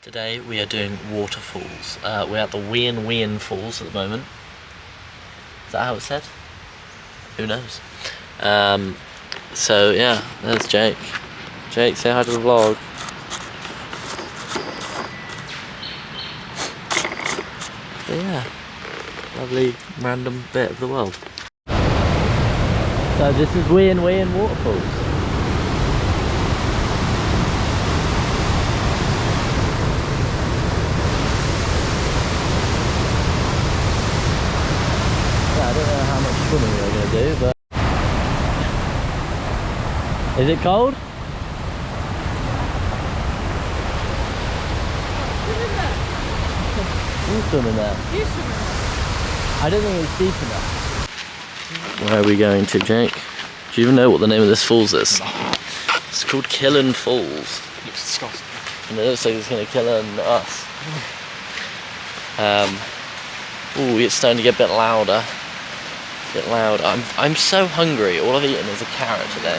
Today we are doing waterfalls. We're at the Wean Falls at the moment. Is that how it's said? Who knows? So yeah, there's Jake. Jake, say hi to the vlog. So yeah, lovely random bit of the world. So this is Wean Waterfalls. I don't know how much swimming we're going to do, but... Is it cold? You swim in there. You swim in there. I don't think it's deep enough. Where are we going to, Jake? Do you even know what the name of this falls is? No. It's called Killen Falls. It looks disgusting. And it looks like it's going to kill us. Ooh, it's starting to get a bit louder. I'm so hungry. All I've eaten is a carrot today.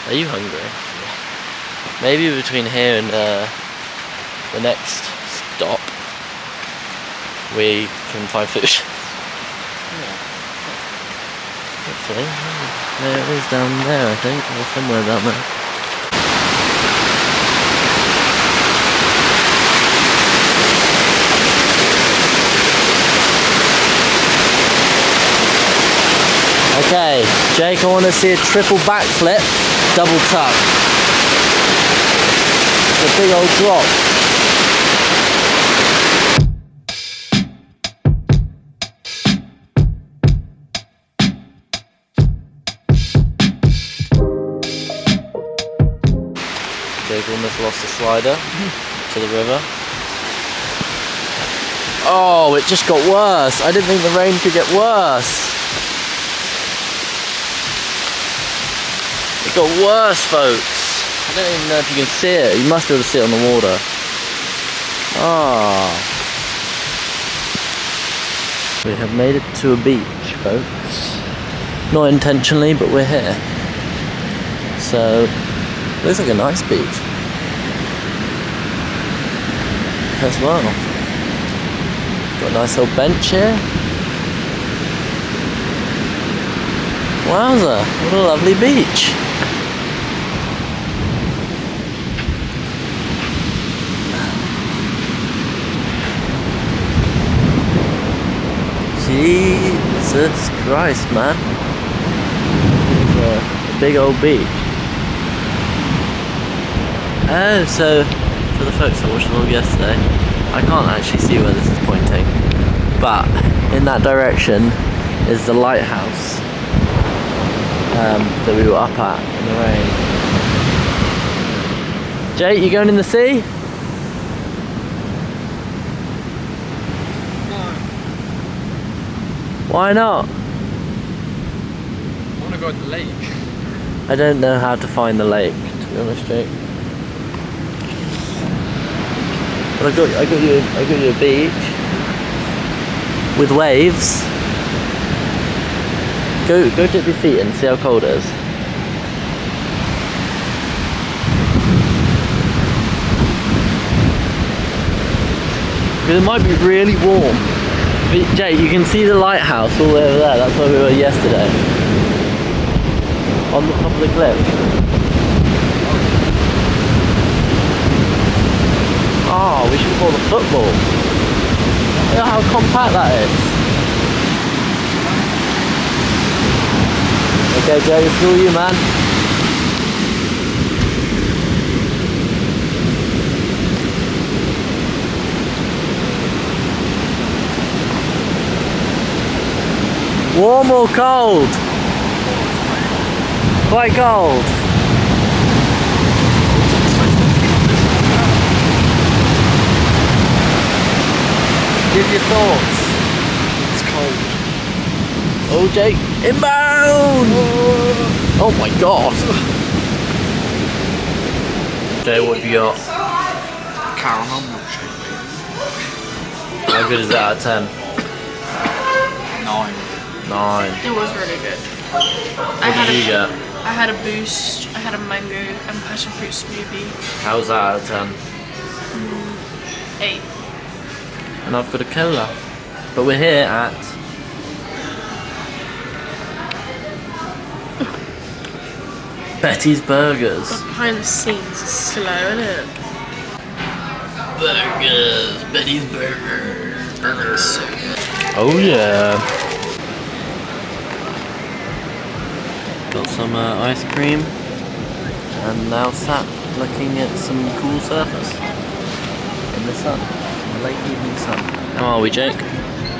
Are you hungry? Yeah. Maybe between here and the next stop we can find food. Yeah. Hopefully. There it is down there, I think, or somewhere down there. Okay, Jake, I want to see a triple backflip, double tuck. It's a big old drop. Jake almost lost a slider to the river. Oh, it just got worse. I didn't think the rain could get worse. It got worse, folks. I don't even know if you can see it. You must be able to see it on the water. Ah. We have made it to a beach, folks. Not intentionally, but we're here. So, looks like a nice beach. As well. Got a nice old bench here. Wowza, what a lovely beach. Jesus Christ, man. It's a big old beach. Oh, so for the folks that watched the vlog yesterday, I can't actually see where this is pointing, but in that direction is the lighthouse that we were up at in the rain. Jake, you going in the sea? No. Why not? I want to go to the lake. I don't know how to find the lake, to be honest, Jake. But I got you a beach with waves. Go dip your feet in, see how cold it is. Because it might be really warm. But Jake, you can see the lighthouse all the way over there. That's where we were yesterday. On the top of the cliff. Oh, we should call the football. Look at how compact that is. Okay, Jay, it's all you, man. Warm or cold? Quite cold. Give your thoughts. It's cold. Oh, Jake, inbound! Oh my god. Jay, what have you got? Caramel milkshake. How good is that out of 10? 9. 9. It was really good. What did you get? I had a boost, I had a mango and passion fruit smoothie. How was that out of 10? 8. And I've got a cola. But we're here at Betty's Burgers. But behind the scenes is slow, isn't it? Burgers, Betty's Burgers. Burgers. Oh yeah. Got some ice cream. And now sat looking at some cool surfers. In the sun. In the late evening sun. How are we, Jake?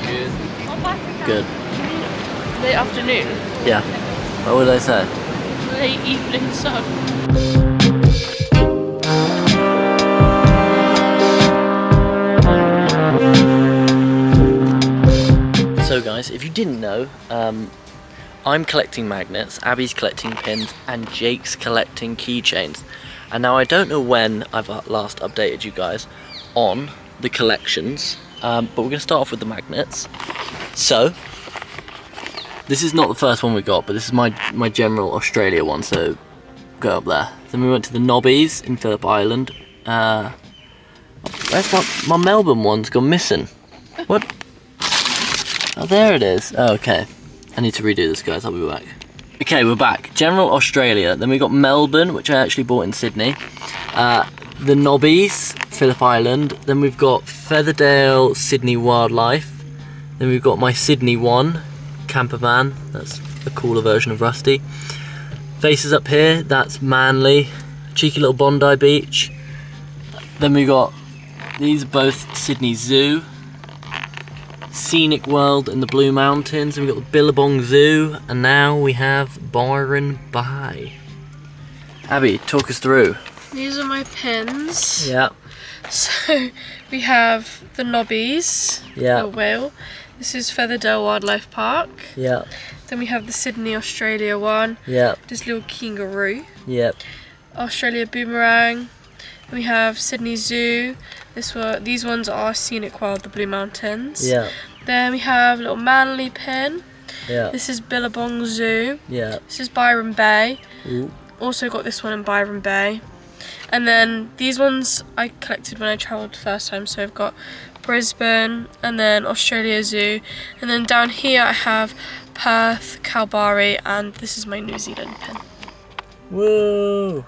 Good. Good. Late afternoon. Yeah. What would I say? Late evening sun. So guys, if you didn't know, I'm collecting magnets, Abby's collecting pins, and Jake's collecting keychains. And now I don't know when I've last updated you guys on the collections, but we're going to start off with the magnets. So, this is not the first one we got, but this is my general Australia one, so go up there. Then we went to the Nobbies in Phillip Island. Where's my Melbourne one's gone missing? What? Oh, there it is. Oh, okay. I need to redo this, guys. I'll be back. Okay, we're back. General Australia. Then we got Melbourne, which I actually bought in Sydney. The Nobbies, Phillip Island. Then we've got Featherdale, Sydney Wildlife. Then we've got my Sydney one, camper van. That's a cooler version of Rusty. Faces up here. That's Manly. Cheeky little Bondi Beach. Then we got these are both Sydney Zoo. Scenic World in the Blue Mountains, and we've got the Billabong Zoo, and now we have Byron Bay. Abby, talk us through. These are my pins. Yeah. So we have the Nobbies, Yeah. a whale. This is Featherdale Wildlife Park. Yeah. Then we have the Sydney Australia one. Yeah. This little kangaroo. Yep. Australia Boomerang. Then we have Sydney Zoo. These ones are Scenic World, the Blue Mountains. Yeah. Then we have little Manly pin. Yeah. This is Billabong Zoo. Yeah. This is Byron Bay. Ooh. Also got this one in Byron Bay. And then these ones I collected when I travelled the first time. So I've got Brisbane and then Australia Zoo. And then down here I have Perth, Kalbarri, and this is my New Zealand pin. Woo!